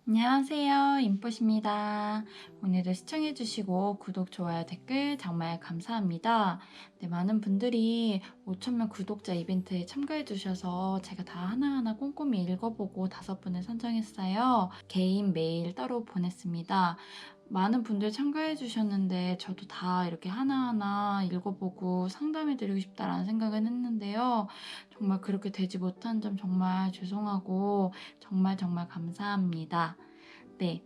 안녕하세요. 인풋입니다. 오늘도 시청해주시고 구독, 좋아요, 댓글 정말 감사합니다. 네, 많은 분들이 5,000명 구독자 이벤트에 참가해주셔서 제가 다 하나하나 꼼꼼히 읽어보고 5분을 선정했어요. 개인 메일 따로 보냈습니다. 많은 분들 참가해주셨는데 저도 다 이렇게 하나하나 읽어보고 상담해드리고 싶다라는 생각은 했는데요. 정말 그렇게 되지 못한 점 정말 죄송하고 정말 정말 감사합니다. 네,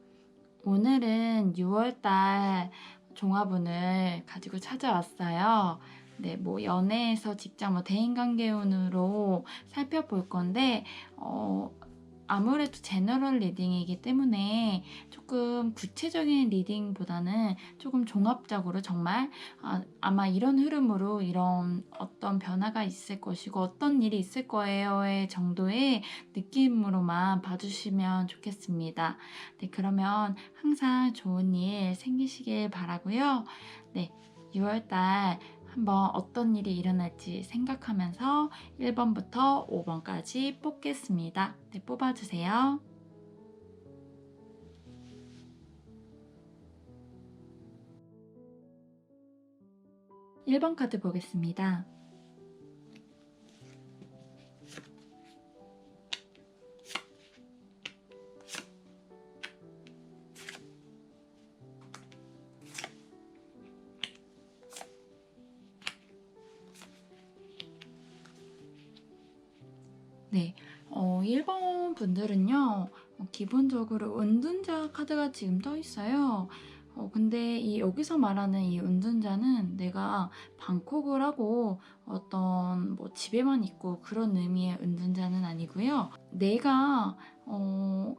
오늘은 6월달 종합운을 가지고 찾아왔어요. 네, 뭐 연애에서 직장, 뭐 대인관계운으로 살펴볼 건데 아무래도 제너럴 리딩이기 때문에 조금 구체적인 리딩보다는 조금 종합적으로 정말 아마 이런 흐름으로 이런 어떤 변화가 있을 것이고 어떤 일이 있을 거예요의 정도의 느낌으로만 봐주시면 좋겠습니다. 네, 그러면 항상 좋은 일 생기시길 바라고요. 네, 6월달 한번 어떤 일이 일어날지 생각하면서 1번부터 5번까지 뽑겠습니다. 네, 뽑아주세요. 1번 카드 보겠습니다. 네, 1번 분들은요, 기본적으로 은둔자 카드가 지금 떠 있어요. 근데 여기서 말하는 이 은둔자는 내가 방콕을 하고 어떤 뭐 집에만 있고 그런 의미의 은둔자는 아니고요. 내가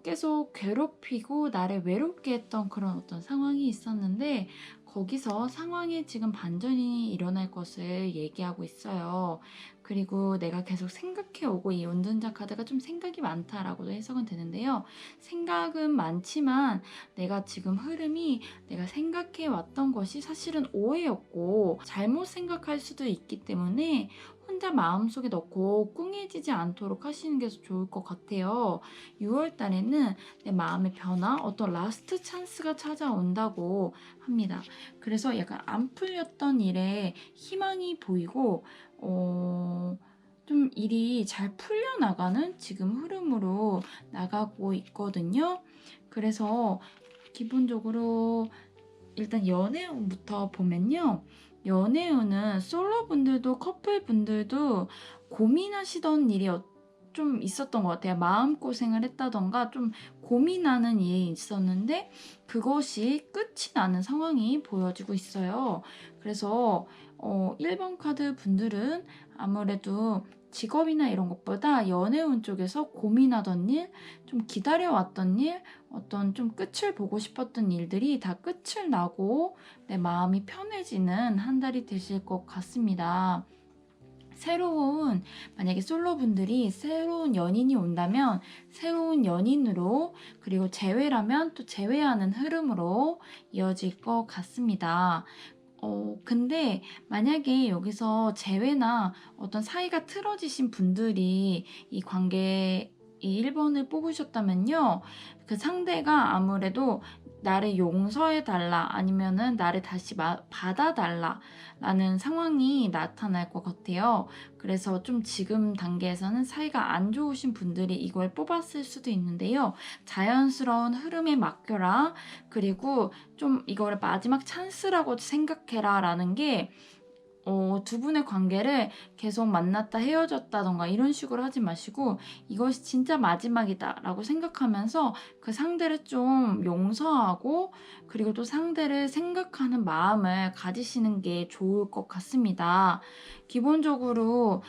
계속 괴롭히고 나를 외롭게 했던 그런 어떤 상황이 있었는데 거기서 상황에 지금 반전이 일어날 것을 얘기하고 있어요. 그리고 내가 계속 생각해오고 이 운전자 카드가 좀 생각이 많다라고도 해석은 되는데요. 생각은 많지만 내가 지금 흐름이 내가 생각해왔던 것이 사실은 오해였고 잘못 생각할 수도 있기 때문에 혼자 마음속에 넣고 꿍해지지 않도록 하시는 게 좋을 것 같아요. 6월 달에는 내 마음의 변화, 어떤 라스트 찬스가 찾아온다고 합니다. 그래서 약간 안 풀렸던 일에 희망이 보이고 좀 일이 잘 풀려나가는 지금 흐름으로 나가고 있거든요. 그래서 기본적으로 일단 연애운부터 보면요. 연애운은 솔로분들도 커플분들도 고민하시던 일이 좀 있었던 것 같아요. 마음고생을 했다던가 좀 고민하는 일이 있었는데 그것이 끝이 나는 상황이 보여지고 있어요. 그래서 1번 카드 분들은 아무래도 직업이나 이런 것보다 연애운 쪽에서 고민하던 일, 좀 기다려왔던 일, 어떤 좀 끝을 보고 싶었던 일들이 다 끝을 나고 내 마음이 편해지는 한 달이 되실 것 같습니다. 만약에 솔로분들이 새로운 연인이 온다면 새로운 연인으로, 그리고 재회라면 또 재회하는 흐름으로 이어질 것 같습니다. 근데 만약에 여기서 재회나 어떤 사이가 틀어지신 분들이 이 1번을 뽑으셨다면요. 그 상대가 아무래도 나를 용서해달라 아니면은 나를 다시 받아달라 라는 상황이 나타날 것 같아요. 그래서 좀 지금 단계에서는 사이가 안 좋으신 분들이 이걸 뽑았을 수도 있는데요. 자연스러운 흐름에 맡겨라. 그리고 좀 이거를 마지막 찬스라고 생각해라 라는 게 두 분의 관계를 계속 만났다 헤어졌다던가 이런 식으로 하지 마시고 이것이 진짜 마지막이다 라고 생각하면서 그 상대를 좀 용서하고 그리고 또 상대를 생각하는 마음을 가지시는 게 좋을 것 같습니다. 기본적으로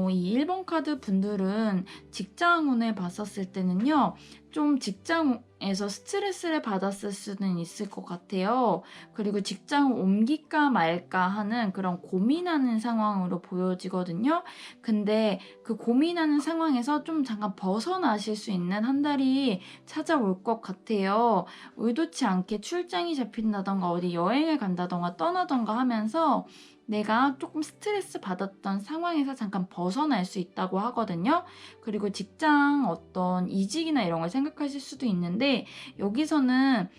이 1번 카드 분들은 직장운을 봤었을 때는요. 좀 직장에서 스트레스를 받았을 수는 있을 것 같아요. 그리고 직장을 옮길까 말까 하는 그런 고민하는 상황으로 보여지거든요. 근데 그 고민하는 상황에서 좀 잠깐 벗어나실 수 있는 한 달이 찾아올 것 같아요. 의도치 않게 출장이 잡힌다던가 어디 여행을 간다던가 떠나던가 하면서 내가 조금 스트레스 받았던 상황에서 잠깐 벗어날 수 있다고 하거든요. 그리고 직장 어떤 이직이나 이런 걸 생각하실 수도 있는데 여기서는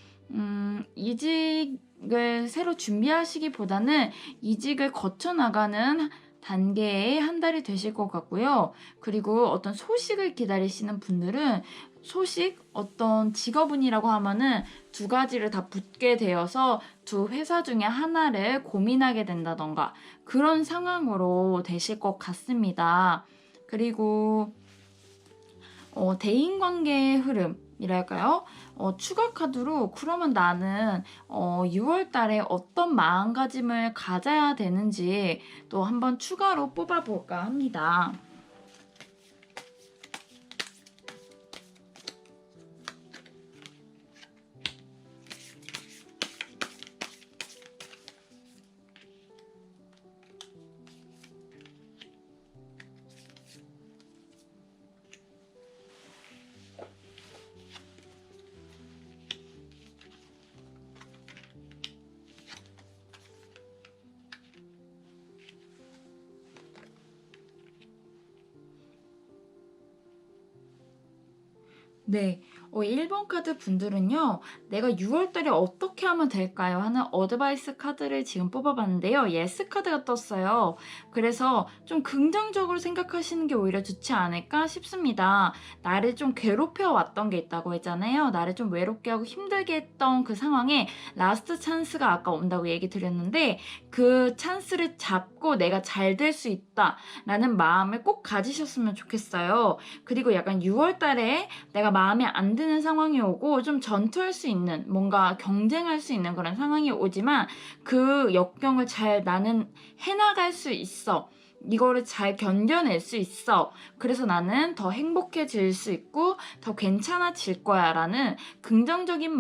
이직을 새로 준비하시기보다는 이직을 거쳐 나가는 단계에 한 달이 되실 것 같고요. 그리고 어떤 소식을 기다리시는 분들은 소식, 어떤 직업운이라고 하면은 두 가지를 다 붙게 되어서 두 회사 중에 하나를 고민하게 된다던가 그런 상황으로 되실 것 같습니다. 그리고 대인관계의 흐름이랄까요? 추가 카드로 그러면 나는 6월 달에 어떤 마음가짐을 가져야 되는지 또 한번 추가로 뽑아볼까 합니다. 네. 1번 카드 분들은요. 내가 6월 달에 어떻게 하면 될까요? 하는 어드바이스 카드를 지금 뽑아봤는데요. 예스 카드가 떴어요. 그래서 좀 긍정적으로 생각하시는 게 오히려 좋지 않을까 싶습니다. 나를 좀 괴롭혀 왔던 게 있다고 했잖아요. 나를 좀 외롭게 하고 힘들게 했던 그 상황에 라스트 찬스가 아까 온다고 얘기 드렸는데 그 찬스를 잡고 내가 잘 될 수 있다라는 마음을 꼭 가지셨으면 좋겠어요. 그리고 약간 6월 달에 내가 마음에 안 드는 상황이 오고 좀 전투할 수 있는 뭔가 경쟁할 수 있는 그런 상황이 오지만 그 역경을 잘 나는 해나갈 수 있어. 이거를 잘 견뎌낼 수 있어. 그래서 나는 더 행복해질 수 있고 더 괜찮아질 거야 라는 긍정적인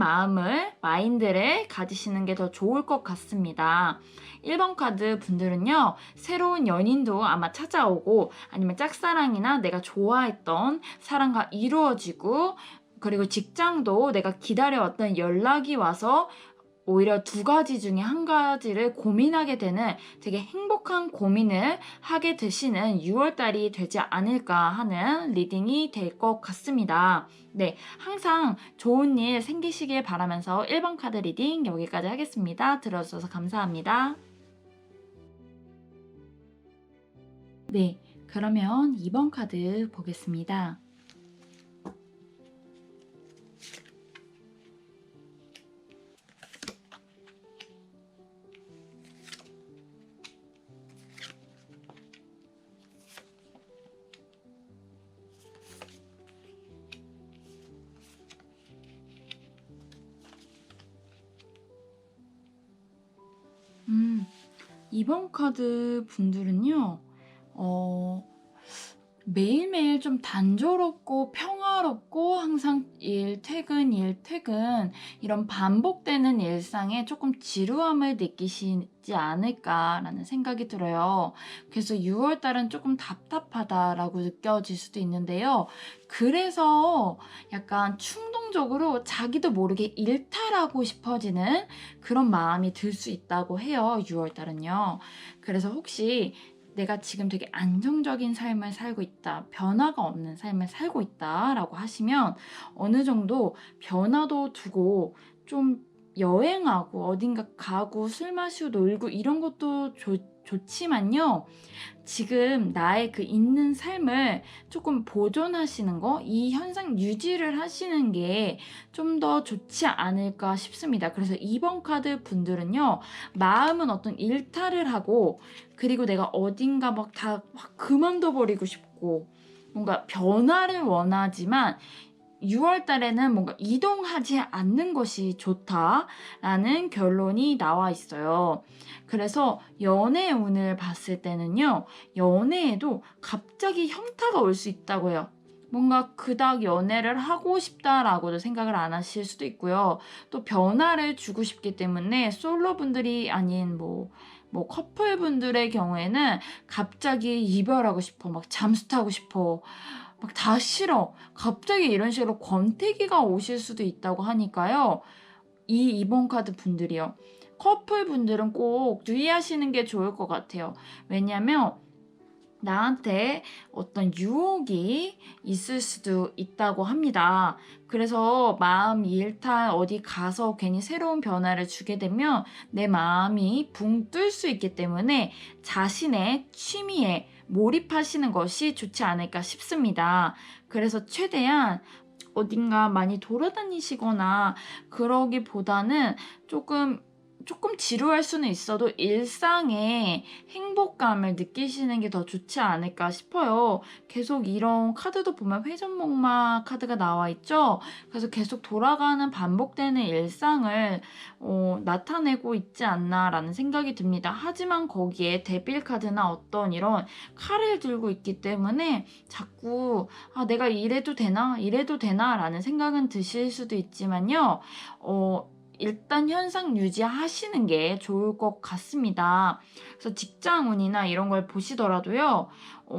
마인드를 가지시는 게 더 좋을 것 같습니다. 1번 카드 분들은요, 새로운 연인도 아마 찾아오고 아니면 짝사랑이나 내가 좋아했던 사랑과 이루어지고 그리고 직장도 내가 기다려왔던 연락이 와서 오히려 두 가지 중에 한 가지를 고민하게 되는 되게 행복한 고민을 하게 되시는 6월달이 되지 않을까 하는 리딩이 될 것 같습니다. 네, 항상 좋은 일 생기시길 바라면서 1번 카드 리딩 여기까지 하겠습니다. 들어주셔서 감사합니다. 네, 그러면 2번 카드 보겠습니다. 음, 2번 카드 분들은요, 어, 매일매일 좀 단조롭고 평화롭고 항상 일 퇴근 이런 반복되는 일상에 조금 지루함을 느끼시지 않을까라는 생각이 들어요. 그래서 6월 달은 조금 답답하다라고 느껴질 수도 있는데요. 그래서 약간 충동적으로 자기도 모르게 일탈하고 싶어지는 그런 마음이 들 수 있다고 해요. 6월 달은요. 그래서 혹시 내가 지금 되게 안정적인 삶을 살고 있다, 변화가 없는 삶을 살고 있다라고 하시면 어느 정도 변화도 두고 좀 여행하고 어딘가 가고 술 마시고 놀고 이런 것도 좋지만요. 지금 나의 그 있는 삶을 조금 보존하시는 거, 이 현상 유지를 하시는 게 좀 더 좋지 않을까 싶습니다. 그래서 2번 카드 분들은요, 마음은 어떤 일탈을 하고, 그리고 내가 어딘가 막 다 그만둬 버리고 싶고, 뭔가 변화를 원하지만 6월 달에는 뭔가 이동하지 않는 것이 좋다라는 결론이 나와 있어요. 그래서 연애 운을 봤을 때는요, 연애에도 갑자기 현타가 올 수 있다고 해요. 뭔가 그닥 연애를 하고 싶다라고도 생각을 안 하실 수도 있고요. 또 변화를 주고 싶기 때문에 솔로분들이 아닌 뭐 커플분들의 경우에는 갑자기 이별하고 싶어, 막 잠수 타고 싶어, 막 다 싫어. 갑자기 이런 식으로 권태기가 오실 수도 있다고 하니까요. 이 2번 카드 분들이요. 커플분들은 꼭 유의하시는 게 좋을 것 같아요. 왜냐면 나한테 어떤 유혹이 있을 수도 있다고 합니다. 그래서 마음 일탈 어디 가서 괜히 새로운 변화를 주게 되면 내 마음이 붕 뜰 수 있기 때문에 자신의 취미에 몰입하시는 것이 좋지 않을까 싶습니다. 그래서 최대한 어딘가 많이 돌아다니시거나 그러기보다는 조금 지루할 수는 있어도 일상의 행복감을 느끼시는 게 더 좋지 않을까 싶어요. 계속 이런 카드도 보면 회전목마 카드가 나와 있죠. 그래서 계속 돌아가는 반복되는 일상을 나타내고 있지 않나라는 생각이 듭니다. 하지만 거기에 데빌 카드나 어떤 이런 칼을 들고 있기 때문에 자꾸 내가 이래도 되나? 이래도 되나? 라는 생각은 드실 수도 있지만요. 일단 현상 유지하시는 게 좋을 것 같습니다. 그래서 직장운이나 이런 걸 보시더라도요,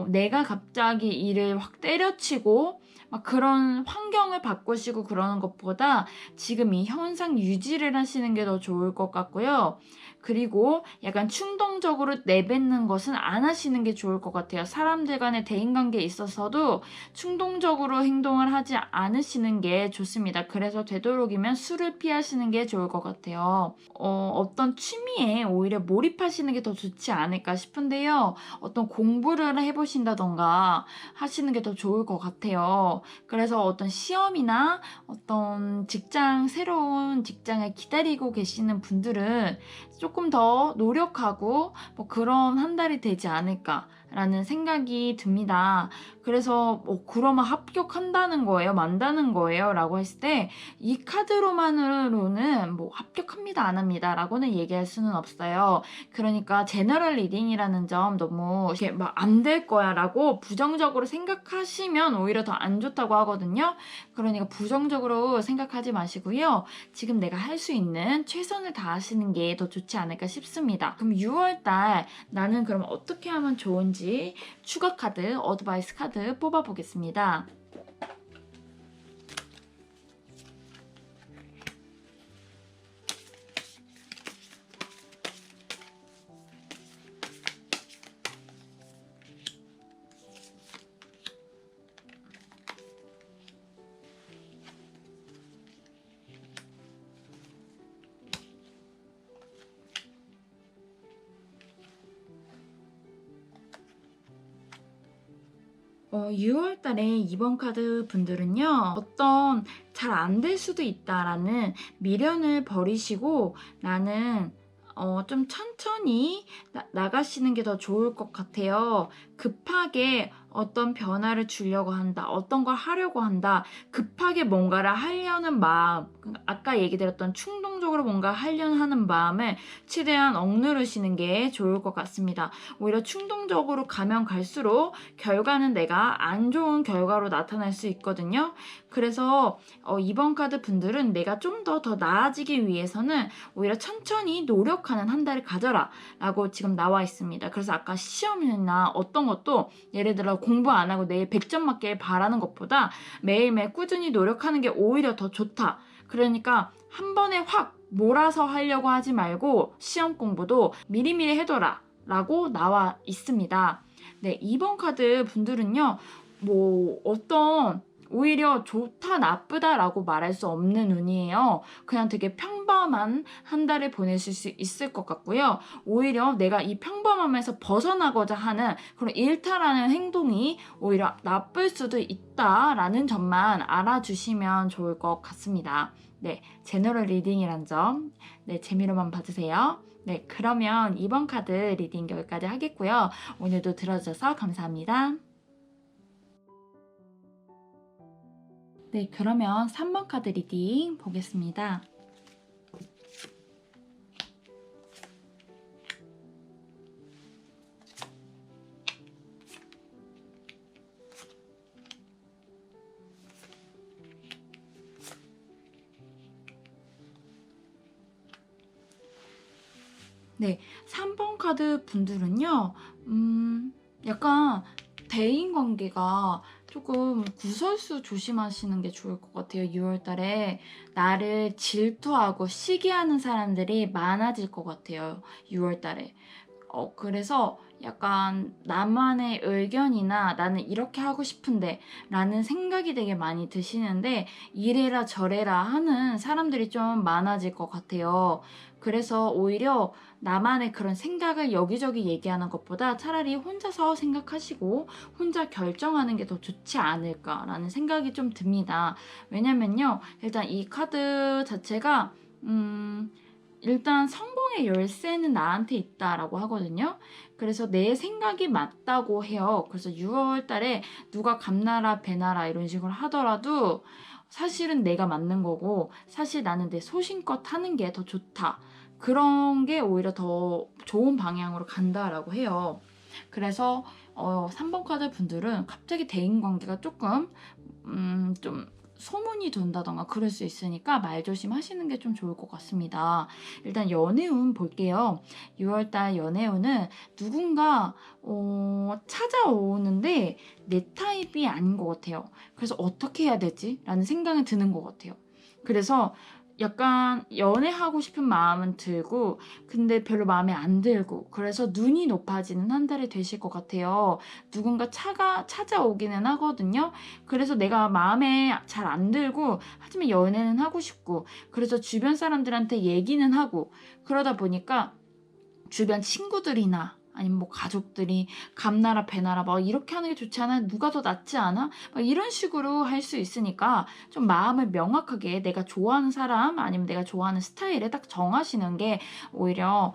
내가 갑자기 일을 확 때려치고 막 그런 환경을 바꾸시고 그러는 것보다 지금 이 현상 유지를 하시는 게 더 좋을 것 같고요. 그리고 약간 충동적으로 내뱉는 것은 안 하시는 게 좋을 것 같아요. 사람들 간의 대인관계에 있어서도 충동적으로 행동을 하지 않으시는 게 좋습니다. 그래서 되도록이면 술을 피하시는 게 좋을 것 같아요. 어떤 취미에 오히려 몰입하시는 게 더 좋지 않을까 싶은데요. 어떤 공부를 해보신다던가 하시는 게 더 좋을 것 같아요. 그래서 어떤 시험이나 어떤 새로운 직장을 기다리고 계시는 분들은 조금 더 노력하고 뭐 그런 한 달이 되지 않을까라는 생각이 듭니다. 그래서 그러면 합격한다는 거예요? 만다는 거예요? 라고 했을 때 이 카드로만으로는 뭐 합격합니다, 안 합니다 라고는 얘기할 수는 없어요. 그러니까 제너럴 리딩이라는 점 너무 이렇게 막 안 될 거야 라고 부정적으로 생각하시면 오히려 더 안 좋다고 하거든요. 그러니까 부정적으로 생각하지 마시고요. 지금 내가 할 수 있는 최선을 다하시는 게 더 좋지 않을까 싶습니다. 그럼 6월달 나는 그럼 어떻게 하면 좋은지 추가 카드, 어드바이스 카드 뽑아보겠습니다. 6월 달에 2번 카드 분들은요, 어떤 잘 안 될 수도 있다라는 미련을 버리시고 나는 좀 천천히 나가시는 게 더 좋을 것 같아요. 급하게 어떤 변화를 주려고 한다, 어떤 걸 하려고 한다, 급하게 뭔가를 하려는 마음, 아까 얘기 드렸던 충동적으로 뭔가 하려는 하는 마음을 최대한 억누르시는 게 좋을 것 같습니다. 오히려 충동적으로 가면 갈수록 결과는 내가 안 좋은 결과로 나타날 수 있거든요. 그래서 이번 카드 분들은 내가 좀 더 나아지기 위해서는 오히려 천천히 노력하는 한 달을 가져라 라고 지금 나와 있습니다. 그래서 아까 시험이나 어떤 것도 예를 들어 공부 안 하고 내일 100점 맞길 바라는 것보다 매일매일 꾸준히 노력하는 게 오히려 더 좋다. 그러니까 한 번에 확 몰아서 하려고 하지 말고 시험 공부도 미리미리 해둬라 라고 나와 있습니다. 네, 2번 카드 분들은요, 뭐 어떤 오히려 좋다 나쁘다라고 말할 수 없는 운이에요. 그냥 되게 평범한 한 달을 보내실 수 있을 것 같고요. 오히려 내가 이 평범함에서 벗어나고자 하는 그런 일탈하는 행동이 오히려 나쁠 수도 있다라는 점만 알아주시면 좋을 것 같습니다. 네, 제너럴 리딩이란 점, 네, 재미로만 봐주세요. 네, 그러면 이번 카드 리딩 여기까지 하겠고요. 오늘도 들어주셔서 감사합니다. 네, 그러면 3번 카드 리딩 보겠습니다. 네, 3번 카드 분들은요, 약간 대인 관계가 조금 구설수 조심하시는 게 좋을 것 같아요. 6월 달에 나를 질투하고 시기하는 사람들이 많아질 것 같아요. 6월 달에. 그래서 약간 나만의 의견이나 나는 이렇게 하고 싶은데 라는 생각이 되게 많이 드시는데 이래라 저래라 하는 사람들이 좀 많아질 것 같아요. 그래서 오히려 나만의 그런 생각을 여기저기 얘기하는 것보다 차라리 혼자서 생각하시고 혼자 결정하는 게 더 좋지 않을까라는 생각이 좀 듭니다. 왜냐면요, 일단 이 카드 자체가 일단 성공의 열쇠는 나한테 있다라고 하거든요. 그래서 내 생각이 맞다고 해요. 그래서 6월 달에 누가 감나라 배나라 이런 식으로 하더라도 사실은 내가 맞는 거고 사실 나는 내 소신껏 하는 게 더 좋다. 그런 게 오히려 더 좋은 방향으로 간다라고 해요. 그래서 3번 카드 분들은 갑자기 대인관계가 조금 좀 소문이 돈다던가 그럴 수 있으니까 말 조심하시는 게 좀 좋을 것 같습니다. 일단 연애운 볼게요. 6월달 연애운은 누군가 찾아오는데 내 타입이 아닌 것 같아요. 그래서 어떻게 해야 되지? 라는 생각이 드는 것 같아요. 그래서 약간 연애하고 싶은 마음은 들고 근데 별로 마음에 안 들고 그래서 눈이 높아지는 한 달이 되실 것 같아요. 누군가 찾아오기는 하거든요. 그래서 내가 마음에 잘 안 들고 하지만 연애는 하고 싶고 그래서 주변 사람들한테 얘기는 하고 그러다 보니까 주변 친구들이나 아니면 뭐 가족들이 감나라 배나라 막 이렇게 하는 게 좋지 않아? 누가 더 낫지 않아? 막 이런 식으로 할 수 있으니까 좀 마음을 명확하게 내가 좋아하는 사람 아니면 내가 좋아하는 스타일을 딱 정하시는 게 오히려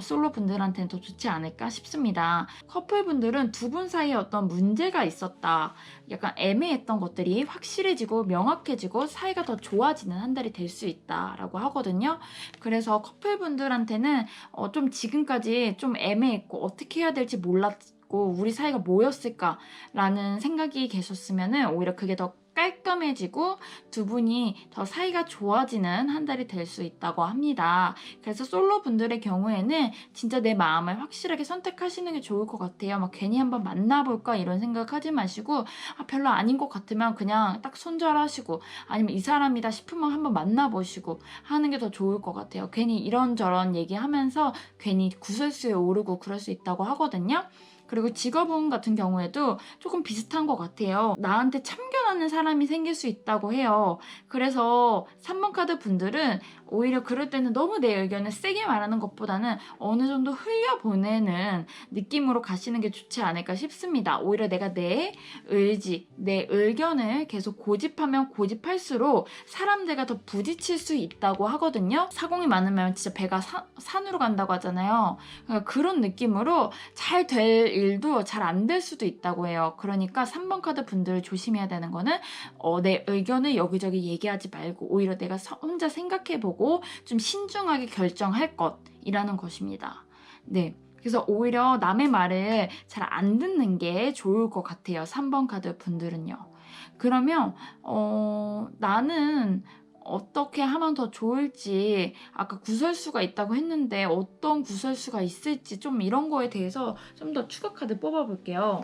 솔로 분들한테는 더 좋지 않을까 싶습니다. 커플 분들은 두 분 사이에 어떤 문제가 있었다. 약간 애매했던 것들이 확실해지고 명확해지고 사이가 더 좋아지는 한 달이 될 수 있다라고 하거든요. 그래서 커플 분들한테는 좀 지금까지 좀 애매했고 어떻게 해야 될지 몰랐고 우리 사이가 뭐였을까라는 생각이 계셨으면은 오히려 그게 더 깔끔해지고 두 분이 더 사이가 좋아지는 한 달이 될 수 있다고 합니다. 그래서 솔로 분들의 경우에는 진짜 내 마음을 확실하게 선택하시는 게 좋을 것 같아요. 막 괜히 한번 만나볼까 이런 생각하지 마시고 별로 아닌 것 같으면 그냥 딱 손절하시고 아니면 이 사람이다 싶으면 한번 만나보시고 하는 게 더 좋을 것 같아요. 괜히 이런저런 얘기하면서 괜히 구설수에 오르고 그럴 수 있다고 하거든요. 그리고 직업운 같은 경우에도 조금 비슷한 것 같아요. 나한테 참견하는 사람이 생길 수 있다고 해요. 그래서 3번 카드 분들은 오히려 그럴 때는 너무 내 의견을 세게 말하는 것보다는 어느 정도 흘려보내는 느낌으로 가시는 게 좋지 않을까 싶습니다. 오히려 내가 내 의지, 내 의견을 계속 고집하면 고집할수록 사람들과 더 부딪힐 수 있다고 하거든요. 사공이 많으면 진짜 배가 산으로 간다고 하잖아요. 그러니까 그런 느낌으로 잘 될 일도 잘 안 될 수도 있다고 해요. 그러니까 3번 카드 분들 조심해야 되는 거는 내 의견을 여기저기 얘기하지 말고 오히려 내가 혼자 생각해보고 좀 신중하게 결정할 것이라는 것입니다. 네. 그래서 오히려 남의 말을 잘 안 듣는 게 좋을 것 같아요. 3번 카드 분들은요. 그러면 나는 어떻게 하면 더 좋을지 아까 구설수가 있다고 했는데 어떤 구설수가 있을지 좀 이런 거에 대해서 좀 더 추가 카드 뽑아볼게요.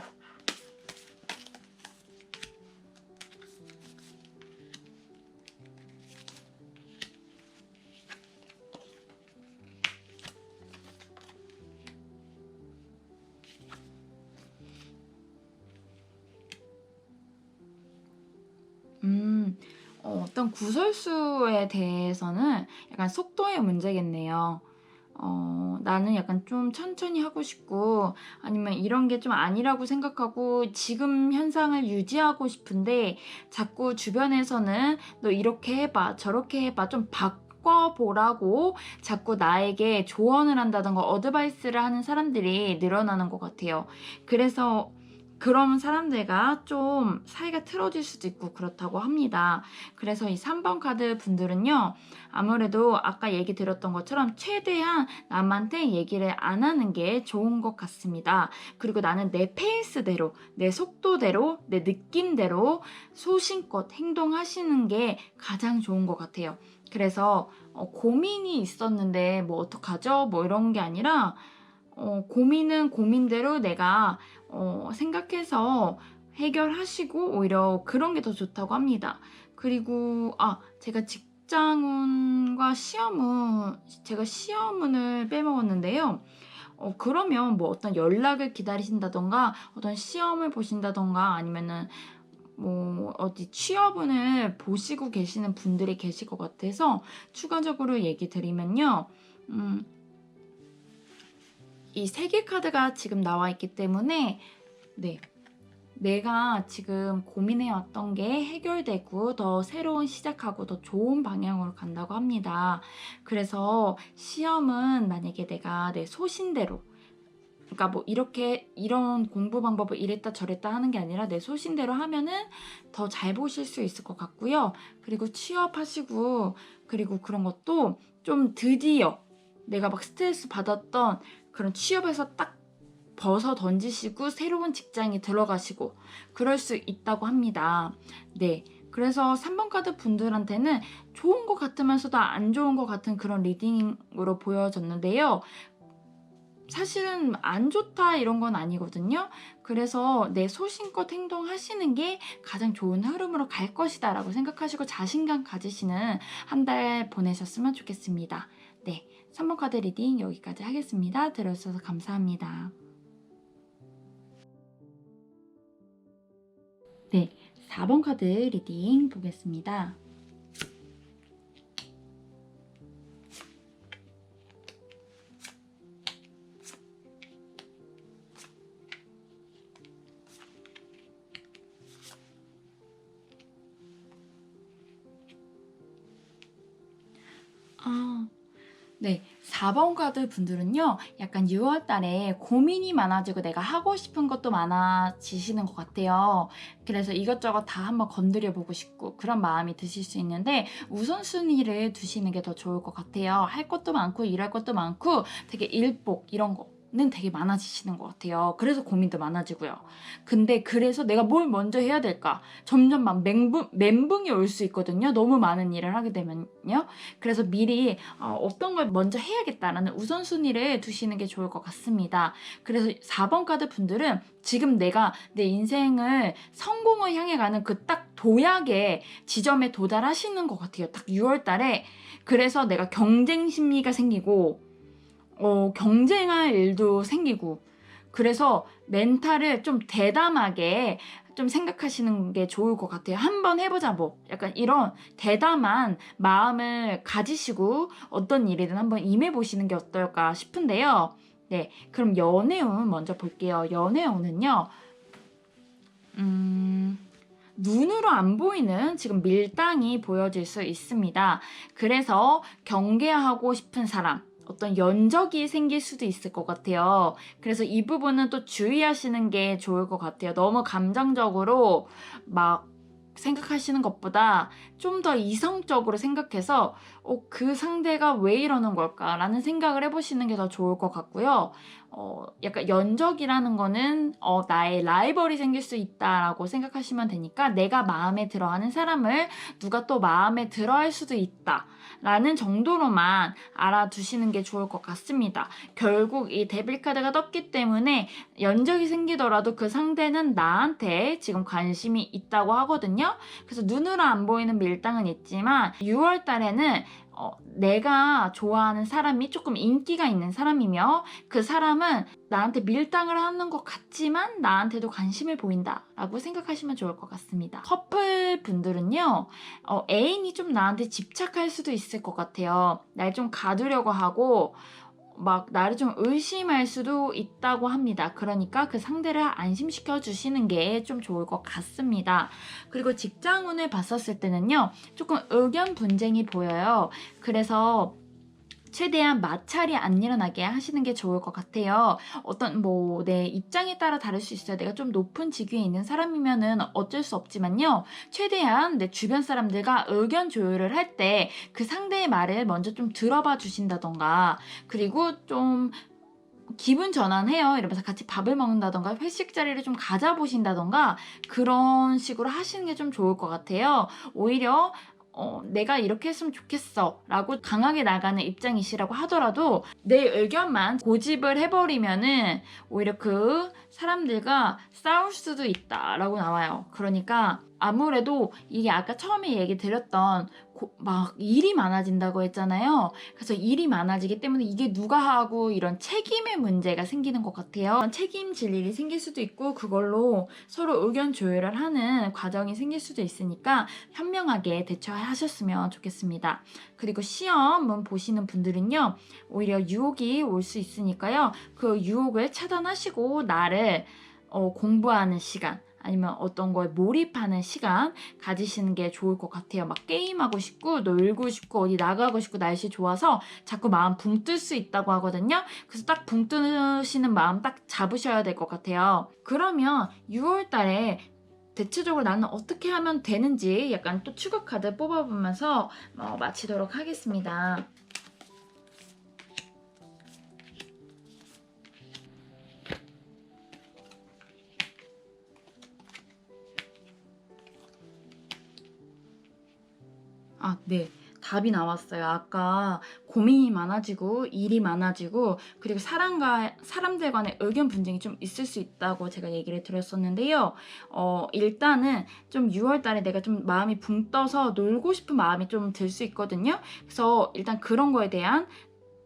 어떤 구설수에 대해서는 약간 속도의 문제겠네요. 나는 약간 좀 천천히 하고 싶고 아니면 이런 게 좀 아니라고 생각하고 지금 현상을 유지하고 싶은데 자꾸 주변에서는 너 이렇게 해봐 저렇게 해봐 좀 바꿔보라고 자꾸 나에게 조언을 한다던가 어드바이스를 하는 사람들이 늘어나는 것 같아요. 그래서 그런 사람들과 좀 사이가 틀어질 수도 있고 그렇다고 합니다. 그래서 이 3번 카드 분들은요, 아무래도 아까 얘기 드렸던 것처럼 최대한 남한테 얘기를 안 하는 게 좋은 것 같습니다. 그리고 나는 내 페이스대로, 내 속도대로, 내 느낌대로 소신껏 행동하시는 게 가장 좋은 것 같아요. 그래서 고민이 있었는데 뭐 어떡하죠? 뭐 이런 게 아니라 고민은 고민대로 내가 생각해서 해결하시고 오히려 그런 게 더 좋다고 합니다. 그리고 제가 직장운과 시험운, 제가 시험운을 빼먹었는데요. 그러면 뭐 어떤 연락을 기다리신다던가 어떤 시험을 보신다던가 아니면은 뭐 어디 취업운을 보시고 계시는 분들이 계실 것 같아서 추가적으로 얘기 드리면요. 이 3개 카드가 지금 나와 있기 때문에 네. 내가 지금 고민해 왔던 게 해결되고 더 새로운 시작하고 더 좋은 방향으로 간다고 합니다. 그래서 시험은 만약에 내가 내 소신대로, 그러니까 뭐 이렇게 이런 공부 방법을 이랬다 저랬다 하는 게 아니라 내 소신대로 하면은 더 잘 보실 수 있을 것 같고요. 그리고 취업하시고 그리고 그런 것도 좀 드디어 내가 막 스트레스 받았던 그런 취업에서 딱 벗어 던지시고 새로운 직장에 들어가시고 그럴 수 있다고 합니다. 네. 그래서 3번 카드 분들한테는 좋은 것 같으면서도 안 좋은 것 같은 그런 리딩으로 보여졌는데요. 사실은 안 좋다 이런 건 아니거든요. 그래서 내 소신껏 행동하시는 게 가장 좋은 흐름으로 갈 것이다 라고 생각하시고 자신감 가지시는 한 달 보내셨으면 좋겠습니다. 네. 3번 카드 리딩 여기까지 하겠습니다. 들어주셔서 감사합니다. 네, 4번 카드 리딩 보겠습니다. 네, 4번 카드 분들은요, 약간 6월 달에 고민이 많아지고 내가 하고 싶은 것도 많아지시는 것 같아요. 그래서 이것저것 다 한번 건드려 보고 싶고 그런 마음이 드실 수 있는데 우선순위를 두시는 게 더 좋을 것 같아요. 할 것도 많고 일할 것도 많고 되게 일복 이런 거는 되게 많아지시는 것 같아요. 그래서 고민도 많아지고요. 근데 그래서 내가 뭘 먼저 해야 될까? 점점 막 멘붕이 올 수 있거든요. 너무 많은 일을 하게 되면요. 그래서 미리 어떤 걸 먼저 해야겠다라는 우선순위를 두시는 게 좋을 것 같습니다. 그래서 4번 카드 분들은 지금 내가 내 인생을 성공을 향해 가는 그 딱 도약의 지점에 도달하시는 것 같아요. 딱 6월 달에. 그래서 내가 경쟁 심리가 생기고 경쟁할 일도 생기고 그래서 멘탈을 좀 대담하게 좀 생각하시는 게 좋을 것 같아요. 한번 해보자 뭐 약간 이런 대담한 마음을 가지시고 어떤 일이든 한번 임해보시는 게 어떨까 싶은데요. 네, 그럼 연애운 먼저 볼게요. 연애운은요. 눈으로 안 보이는 지금 밀당이 보여질 수 있습니다. 그래서 경계하고 싶은 사람, 어떤 연적이 생길 수도 있을 것 같아요. 그래서 이 부분은 또 주의하시는 게 좋을 것 같아요. 너무 감정적으로 막 생각하시는 것보다 좀 더 이성적으로 생각해서 그 상대가 왜 이러는 걸까라는 생각을 해보시는 게 더 좋을 것 같고요. 약간 연적이라는 거는 나의 라이벌이 생길 수 있다라고 생각하시면 되니까 내가 마음에 들어하는 사람을 누가 또 마음에 들어할 수도 있다라는 정도로만 알아두시는 게 좋을 것 같습니다. 결국 이 데빌 카드가 떴기 때문에 연적이 생기더라도 그 상대는 나한테 지금 관심이 있다고 하거든요. 그래서 눈으로 안 보이는 밀당은 있지만 6월 달에는 내가 좋아하는 사람이 조금 인기가 있는 사람이며 그 사람은 나한테 밀당을 하는 것 같지만 나한테도 관심을 보인다라고 생각하시면 좋을 것 같습니다. 커플 분들은요, 애인이 좀 나한테 집착할 수도 있을 것 같아요. 날 좀 가두려고 하고 막 나를 좀 의심할 수도 있다고 합니다. 그러니까 그 상대를 안심시켜 주시는 게 좀 좋을 것 같습니다. 그리고 직장운을 봤었을 때는요, 조금 의견 분쟁이 보여요. 그래서 최대한 마찰이 안 일어나게 하시는 게 좋을 것 같아요. 어떤 뭐 내 입장에 따라 다를 수 있어요. 내가 좀 높은 직위에 있는 사람이면은 어쩔 수 없지만요. 최대한 내 주변 사람들과 의견 조율을 할 때 그 상대의 말을 먼저 좀 들어봐 주신다던가 그리고 좀 기분 전환해요 이러면서 같이 밥을 먹는다던가 회식 자리를 좀 가져보신다던가 그런 식으로 하시는 게 좀 좋을 것 같아요. 오히려 내가 이렇게 했으면 좋겠어 라고 강하게 나가는 입장이시라고 하더라도 내 의견만 고집을 해버리면은 오히려 그 사람들과 싸울 수도 있다라고 나와요. 그러니까 아무래도 이게 아까 처음에 얘기 드렸던 막 일이 많아진다고 했잖아요. 그래서 일이 많아지기 때문에 이게 누가 하고 이런 책임의 문제가 생기는 것 같아요. 책임질 일이 생길 수도 있고 그걸로 서로 의견 조율을 하는 과정이 생길 수도 있으니까 현명하게 대처하셨으면 좋겠습니다. 그리고 시험은 보시는 분들은요, 오히려 유혹이 올 수 있으니까요. 그 유혹을 차단하시고 나를 공부하는 시간, 아니면 어떤 거에 몰입하는 시간 가지시는 게 좋을 것 같아요. 막 게임하고 싶고 놀고 싶고 어디 나가고 싶고 날씨 좋아서 자꾸 마음 붕 뜰 수 있다고 하거든요. 그래서 딱 붕 뜨시는 마음 딱 잡으셔야 될 것 같아요. 그러면 6월 달에 대체적으로 나는 어떻게 하면 되는지 약간 또 추가 카드 뽑아보면서 마치도록 하겠습니다. 네. 답이 나왔어요. 아까 고민이 많아지고 일이 많아지고 그리고 사람들 간의 의견 분쟁이 좀 있을 수 있다고 제가 얘기를 드렸었는데요. 일단은 좀 6월 달에 내가 좀 마음이 붕 떠서 놀고 싶은 마음이 좀 들 수 있거든요. 그래서 일단 그런 거에 대한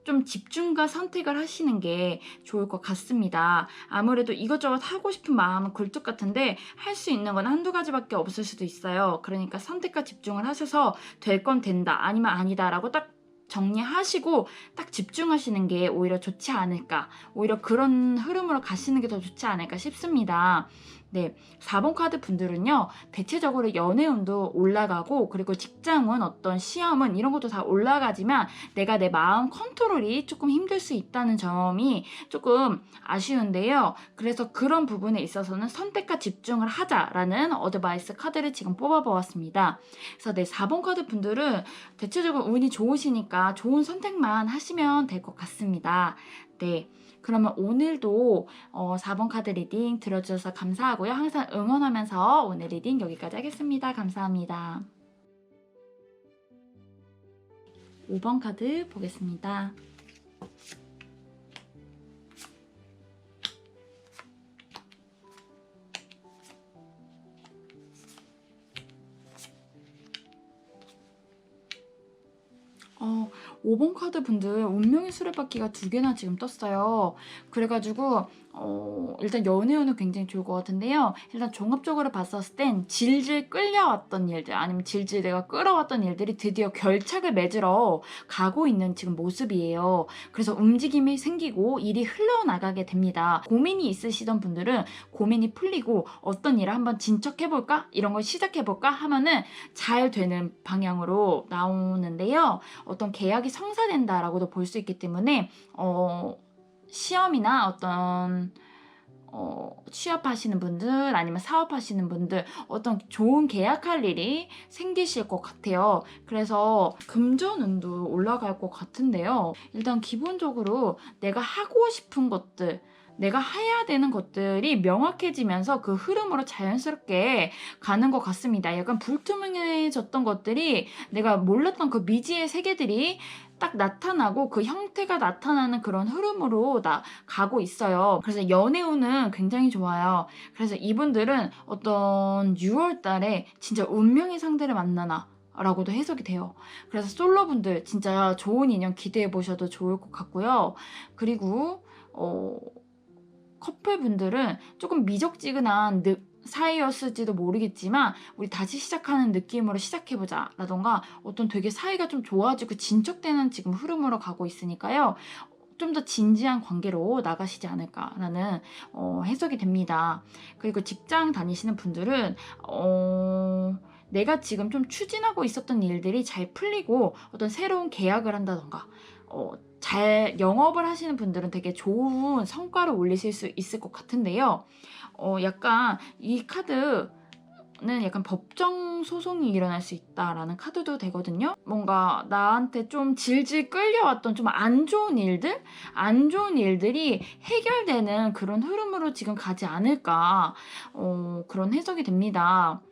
좀 집중과 선택을 하시는 게 좋을 것 같습니다. 아무래도 이것저것 하고 싶은 마음은 굴뚝 같은데 할 수 있는 건 한두 가지밖에 없을 수도 있어요. 그러니까 선택과 집중을 하셔서 될 건 된다, 아니면 아니다라고 딱 정리하시고 딱 집중하시는 게 오히려 좋지 않을까. 오히려 그런 흐름으로 가시는 게 더 좋지 않을까 싶습니다. 네, 4번 카드 분들은요, 대체적으로 연애운도 올라가고, 그리고 직장운, 어떤 시험은 이런 것도 다 올라가지만, 내가 내 마음 컨트롤이 조금 힘들 수 있다는 점이 조금 아쉬운데요. 그래서 그런 부분에 있어서는 선택과 집중을 하자라는 어드바이스 카드를 지금 뽑아보았습니다. 그래서 네, 4번 카드 분들은 대체적으로 운이 좋으시니까 좋은 선택만 하시면 될 것 같습니다. 네. 그러면 오늘도 4번 카드 리딩 들어주셔서 감사하고요. 항상 응원하면서 오늘 리딩 여기까지 하겠습니다. 감사합니다. 5번 카드 보겠습니다. 어, 5번 카드 분들 운명의 수레바퀴가 2개나 지금 떴어요. 그래가지고 일단 연애운은 굉장히 좋을 것 같은데요. 일단 종합적으로 봤었을 땐 질질 끌려왔던 일들, 아니면 질질 내가 끌어왔던 일들이 드디어 결착을 맺으러 가고 있는 지금 모습이에요. 그래서 움직임이 생기고 일이 흘러나가게 됩니다. 고민이 있으시던 분들은 고민이 풀리고 어떤 일을 한번 진척해볼까? 이런 걸 시작해볼까? 하면은 잘 되는 방향으로 나오는데요. 어떤 계약이 성사된다라고도 볼 수 있기 때문에 시험이나 어떤 취업하시는 분들, 아니면 사업하시는 분들, 어떤 좋은 계약할 일이 생기실 것 같아요. 그래서 금전운도 올라갈 것 같은데요. 일단 기본적으로 내가 하고 싶은 것들, 내가 해야 되는 것들이 명확해지면서 그 흐름으로 자연스럽게 가는 것 같습니다. 약간 불투명해졌던 것들이, 내가 몰랐던 그 미지의 세계들이 딱 나타나고 그 형태가 나타나는 그런 흐름으로 가고 있어요. 그래서 연애운은 굉장히 좋아요. 그래서 이분들은 어떤 6월 달에 진짜 운명의 상대를 만나나 라고도 해석이 돼요. 그래서 솔로분들 진짜 좋은 인연 기대해 보셔도 좋을 것 같고요. 그리고 커플분들은 조금 미적지근한 사이였을지도 모르겠지만 우리 다시 시작하는 느낌으로 시작해보자 라던가, 어떤 되게 사이가 좀 좋아지고 진척되는 지금 흐름으로 가고 있으니까요. 좀 더 진지한 관계로 나가시지 않을까라는 해석이 됩니다. 그리고 직장 다니시는 분들은 내가 지금 좀 추진하고 있었던 일들이 잘 풀리고 어떤 새로운 계약을 한다던가, 잘 영업을 하시는 분들은 되게 좋은 성과를 올리실 수 있을 것 같은데요. 약간 이 카드는 약간 법정 소송이 일어날 수 있다라는 카드도 되거든요. 뭔가 나한테 좀 질질 끌려왔던 좀 안 좋은 일들이 해결되는 그런 흐름으로 지금 가지 않을까, 그런 해석이 됩니다.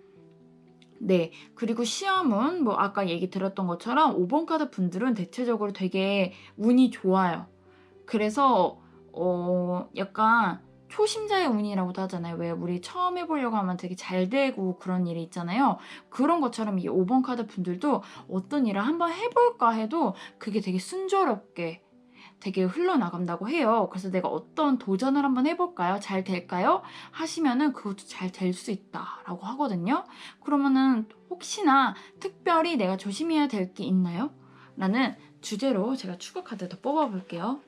네. 그리고 시험은 뭐 아까 얘기 들었던 것처럼 5번 카드 분들은 대체적으로 되게 운이 좋아요. 그래서 약간 초심자의 운이라고도 하잖아요. 왜 우리 처음 해 보려고 하면 되게 잘 되고 그런 일이 있잖아요. 그런 것처럼 이 5번 카드 분들도 어떤 일을 한번 해 볼까 해도 그게 되게 순조롭게 되게 흘러나간다고 해요. 그래서 "내가 어떤 도전을 한번 해 볼까요? 잘 될까요?" 하시면은 "그것도 잘 될 수 있다."라고 하거든요. 그러면은 혹시나 특별히 '내가 조심해야 될 게 있나요?' 라는 주제로 제가 추가 카드 더 뽑아 볼게요.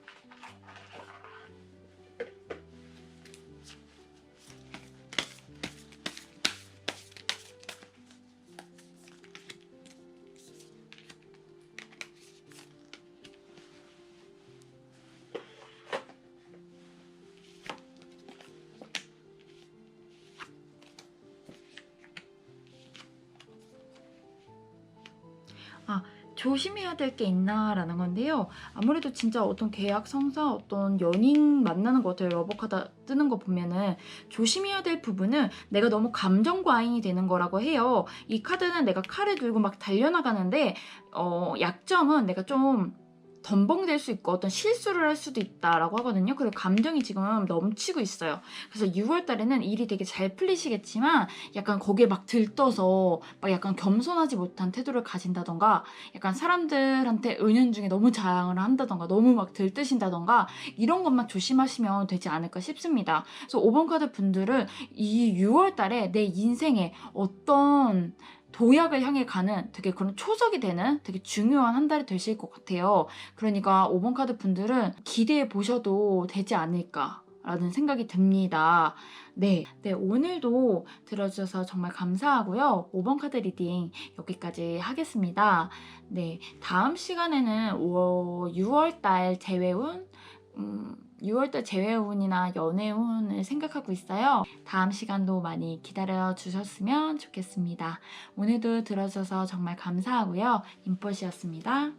아, 조심해야 될 게 있나라는 건데요. 아무래도 진짜 어떤 계약 성사, 어떤 연인 만나는 것 같아요. 러버카드 뜨는 거 보면은 조심해야 될 부분은 내가 너무 감정 과잉이 되는 거라고 해요. 이 카드는 내가 칼을 들고 막 달려나가는데 약점은 내가 좀 덤벙될 수 있고 어떤 실수를 할 수도 있다라고 하거든요. 그리고 감정이 지금 넘치고 있어요. 그래서 6월 달에는 일이 되게 잘 풀리시겠지만 약간 거기에 막 들떠서 막 약간 겸손하지 못한 태도를 가진다던가 약간 사람들한테 은연중에 너무 자랑을 한다던가 너무 막 들뜨신다던가 이런 것만 조심하시면 되지 않을까 싶습니다. 그래서 5번 카드 분들은 이 6월 달에 내 인생에 어떤 도약을 향해 가는 되게 그런 초석이 되는 되게 중요한 한 달이 되실 것 같아요. 그러니까 5번 카드 분들은 기대해 보셔도 되지 않을까 라는 생각이 듭니다. 네. 네, 오늘도 들어주셔서 정말 감사하고요. 5번 카드 리딩 여기까지 하겠습니다. 네. 다음 시간에는 6월 달 재회운, 6월 달 재회운이나 연애운을 생각하고 있어요. 다음 시간도 많이 기다려 주셨으면 좋겠습니다. 오늘도 들어주셔서 정말 감사하고요. 인포시였습니다.